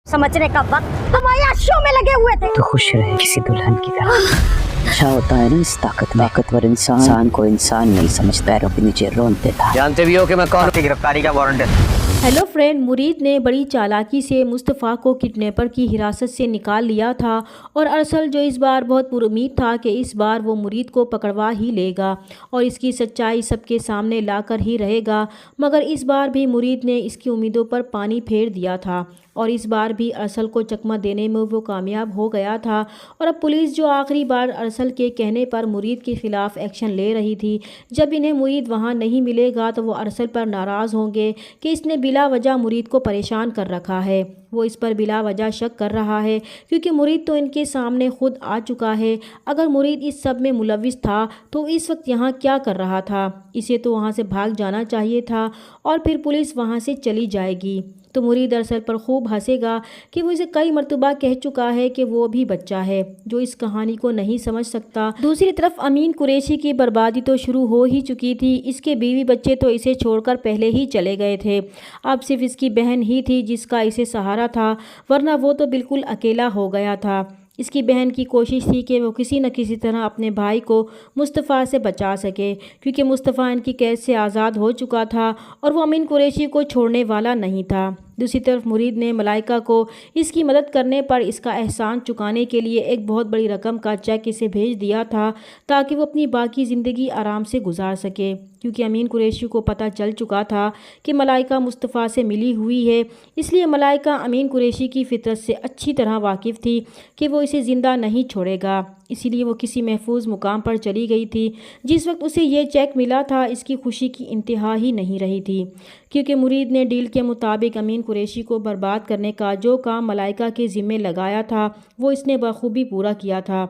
समझने का वक्त हम अय्याशियों में लगे हुए थे। तो खुश रहे किसी दुल्हन की तरह। अच्छा होता है ना इस ताकतवर इंसान को इंसान नहीं समझ, पैरों के नीचे रोनते था। जानते भी हो कि मैं कौन? की गिरफ्तारी का वारंट है। हेलो फ्रेंड, मुरीद ने बड़ी चालाकी से मुस्तफ़ा को किडनैपर की हिरासत से निकाल लिया था और अरसल जो इस बार बहुत पुरुमीद था कि इस बार वो मुरीद को पकड़वा ही लेगा और इसकी सच्चाई सबके सामने लाकर ही रहेगा, मगर इस बार भी मुरीद ने इसकी उम्मीदों पर पानी फेर दिया था और इस बार भी अरसल को चकमा देने में वो कामयाब हो गया था। और अब पुलिस जो आखिरी बार अरसल के कहने पर मुरीद के ख़िलाफ़ एक्शन ले रही थी, जब इन्हें मुरीद वहाँ नहीं मिलेगा तो वो अरसल पर नाराज़ होंगे कि इसने बिला वजह मुरीद को परेशान कर रखा है। वो इस पर बिला वजह शक कर रहा है क्योंकि मुरीद तो इनके सामने खुद आ चुका है। अगर मुरीद इस सब में मुलविस था तो इस वक्त यहाँ क्या कर रहा था? इसे तो वहाँ से भाग जाना चाहिए था और फिर पुलिस वहाँ से चली जाएगी। तो मुरीद अरसल पर खूब हंसेगा कि वो इसे कई मरतबा कह चुका है कि वो भी बच्चा है जो इस कहानी को नहीं समझ सकता। दूसरी तरफ अमीन कुरैशी की बर्बादी तो शुरू हो ही चुकी थी। इसके बीवी बच्चे तो इसे छोड़कर पहले ही चले गए थे। अब सिर्फ इसकी बहन ही थी जिसका इसे सहारा था, वरना वो तो बिल्कुल अकेला हो गया था। इसकी बहन की कोशिश थी कि वो किसी न किसी तरह अपने भाई को मुस्तफ़ा से बचा सके क्योंकि मुस्तफ़ा इनकी कैद से आज़ाद हो चुका था और वो अमीन कुरैशी को छोड़ने वाला नहीं था। दूसरी तरफ मुरीद ने मलाइका को इसकी मदद करने पर इसका एहसान चुकाने के लिए एक बहुत बड़ी रकम का चेक इसे भेज दिया था ताकि वो अपनी बाकी ज़िंदगी आराम से गुजार सके, क्योंकि अमीन कुरैशी को पता चल चुका था कि मलाइका मुस्तफ़ा से मिली हुई है। इसलिए मलाइका अमीन कुरैशी की फितरत से अच्छी तरह वाकिफ़ थी कि वो इसे ज़िंदा नहीं छोड़ेगा। इसीलिए वो किसी महफूज मुकाम पर चली गई थी। जिस वक्त उसे ये चेक मिला था इसकी खुशी की इंतहा ही नहीं रही थी, क्योंकि मुरीद ने डील के मुताबिक अमीन कुरैशी को बर्बाद करने का जो काम मलाइका के ज़िम्मे लगाया था वो इसने बखूबी पूरा किया था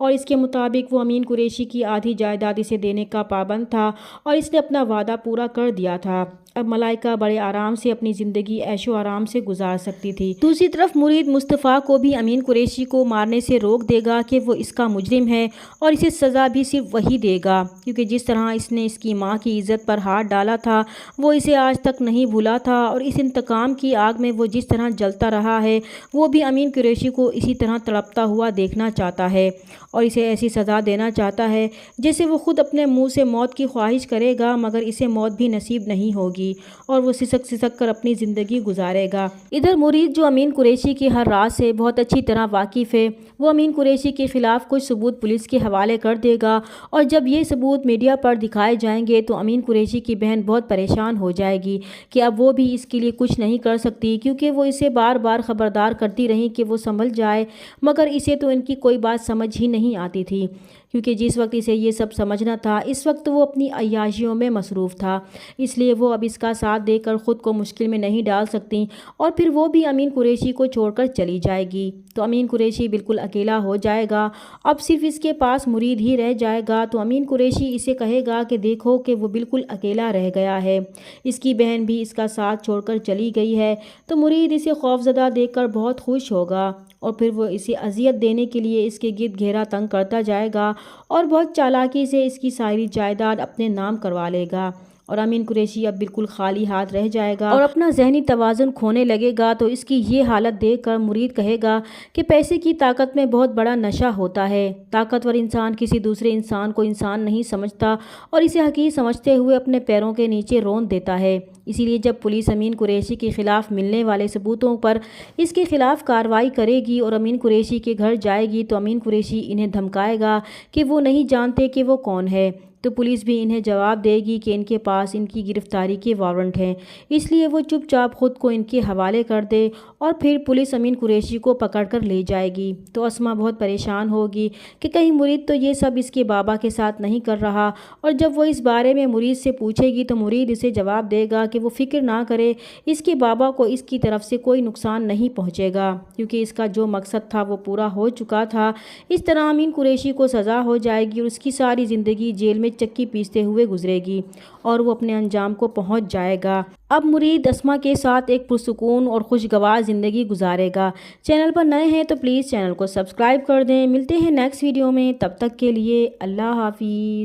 और इसके मुताबिक वो अमीन कुरैशी की आधी जायदाद इसे देने का पाबंद था और इसने अपना वादा पूरा कर दिया था। अब मलाइका बड़े आराम से अपनी ज़िंदगी ऐशो आराम से गुजार सकती थी। दूसरी तरफ मुरीद मुस्तफ़ा को भी अमीन कुरैशी को मारने से रोक देगा कि वो इसका मुजरिम है और इसे सज़ा भी सिर्फ वही देगा, क्योंकि जिस तरह इसने इसकी माँ की इज़्ज़त पर हाथ डाला था वो इसे आज तक नहीं भूला था और इस इंतकाम की आग में वो जिस तरह जलता रहा है वो भी अमीन कुरैशी को इसी तरह तड़पता हुआ देखना चाहता है और इसे ऐसी सज़ा देना चाहता है जैसे वो खुद अपने मुंह से मौत की ख्वाहिश करेगा, मगर इसे मौत भी नसीब नहीं होगी और वो सिसक सिसक कर अपनी ज़िंदगी गुजारेगा। इधर मुरीद जो अमीन कुरैशी की हर राज से बहुत अच्छी तरह वाकिफ़ है, वो अमीन कुरैशी के ख़िलाफ़ कुछ सबूत पुलिस के हवाले कर देगा और जब ये सबूत मीडिया पर दिखाए जाएंगे तो अमीन कुरैशी की बहन बहुत परेशान हो जाएगी कि अब वो भी इसके लिए कुछ नहीं कर सकती, क्योंकि वो इसे बार बार ख़बरदार करती रही कि वो संभल जाए, मगर इसे तो इनकी कोई बात समझ ही नहीं आती थी, क्योंकि जिस वक्त इसे ये सब समझना था इस वक्त वो अपनी अय्याशियों में मसरूफ़ था। इसलिए वो अब इसका साथ देकर ख़ुद को मुश्किल में नहीं डाल सकती और फिर वो भी अमीन कुरैशी को छोड़कर चली जाएगी तो अमीन कुरैशी बिल्कुल अकेला हो जाएगा। अब सिर्फ इसके पास मुरीद ही रह जाएगा तो अमीन कुरैशी इसे कहेगा कि देखो कि वो बिल्कुल अकेला रह गया है, इसकी बहन भी इसका साथ छोड़कर चली गई है। तो मुरीद इसे खौफज़दा देखकर बहुत खुश होगा और फिर वो इसे अजियत देने के लिए इसके गिर्द घेरा तंग करता जाएगा और बहुत चालाकी से इसकी सारी जायदाद अपने नाम करवा लेगा और अमीन कुरैशी अब बिल्कुल खाली हाथ रह जाएगा और अपना जहनी तवाज़ुन खोने लगेगा। तो इसकी ये हालत देखकर मुरीद कहेगा कि पैसे की ताकत में बहुत बड़ा नशा होता है। ताकतवर इंसान किसी दूसरे इंसान को इंसान नहीं समझता और इसे हकीर समझते हुए अपने पैरों के नीचे रौंद देता है। इसीलिए जब पुलिस अमीन कुरैशी के ख़िलाफ़ मिलने वाले सबूतों पर इसके ख़िलाफ़ कार्रवाई करेगी और अमीन कुरैशी के घर जाएगी तो अमीन कुरैशी इन्हें धमकाएगा कि वो नहीं जानते कि वो कौन है। तो पुलिस भी इन्हें जवाब देगी कि इनके पास इनकी गिरफ़्तारी के वारंट हैं, इसलिए वो चुपचाप ख़ुद को इनके हवाले कर दे और फिर पुलिस अमीन कुरैशी को पकड़ कर ले जाएगी। तो अस्मा बहुत परेशान होगी कि कहीं मुरीद तो ये सब इसके बाबा के साथ नहीं कर रहा, और जब वो इस बारे में मुरीद से पूछेगी तो मुरीद इसे जवाब देगा कि वो फ़िक्र ना करे, इसके बाबा को इसकी तरफ से कोई नुकसान नहीं पहुँचेगा क्योंकि इसका जो मकसद था वो पूरा हो चुका था। इस तरह अमीन कुरैशी को सज़ा हो जाएगी और उसकी सारी ज़िंदगी जेल में चक्की पीसते हुए गुजरेगी और वो अपने अंजाम को पहुंच जाएगा। अब मुरीद अस्मा के साथ एक पुरसुकून और खुशगवार ज़िंदगी गुजारेगा। चैनल पर नए हैं तो प्लीज़ चैनल को सब्सक्राइब कर दें। मिलते हैं नेक्स्ट वीडियो में, तब तक के लिए अल्लाह हाफिज़।